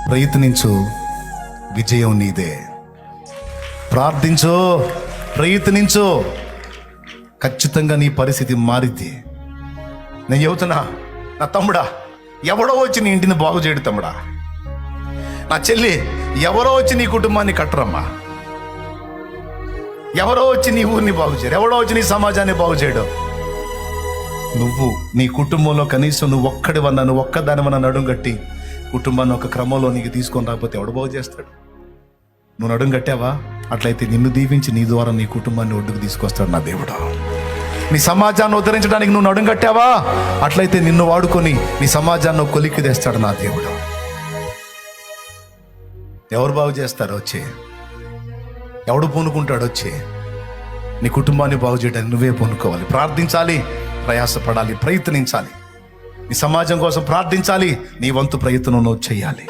ప్రయత్నించు, విజయం నీదే. ప్రార్థించు, ప్రయత్నించు, ఖచ్చితంగా నీ పరిస్థితి మారిద్ది. నేను చెబుతున్నా, నా తమ్ముడా, ఎవడో వచ్చి నీ ఇంటిని బాగు చేయడు తమ్ముడా. నా చెల్లి, ఎవరో వచ్చి నీ కుటుంబాన్ని కట్టరమ్మా. ఎవరో వచ్చి నీ ఊరిని బాగు చేయరు, ఎవడో వచ్చి నీ సమాజాన్ని బాగు చేయడం. నువ్వు నీ కుటుంబంలో కనీసం నువ్వు ఒక్కడివన్నా, నువ్వు ఒక్కదానివన్నా నడుం కట్టి కుటుంబాన్ని ఒక క్రమంలో నీకు తీసుకొని రాకపోతే ఎవడు బాగు చేస్తాడు? నువ్వు నడుం కట్టావా? అట్లయితే నిన్ను దీవించి నీ ద్వారా నీ కుటుంబాన్ని ఒడ్డుకు తీసుకొస్తాడు నా దేవుడు. నీ సమాజాన్ని ఉద్ధరించడానికి నువ్వు నడుం కట్టావా? అట్లయితే నిన్ను వాడుకొని నీ సమాజాన్ని కొలిక్కి తెస్తాడు నా దేవుడు. ఎవరు బాగు చేస్తారో వచ్చి, ఎవడు పూనుకుంటాడో వచ్చి, నీ కుటుంబాన్ని బాగు చేయడానికి నువ్వే పూనుకోవాలి. ప్రార్థించాలి, ప్రయాసపడాలి, ప్రయత్నించాలి. నీ సమాజం కోసం ప్రార్థించాలి, నీ వంతు ప్రయత్నం నువ్వు చేయాలి.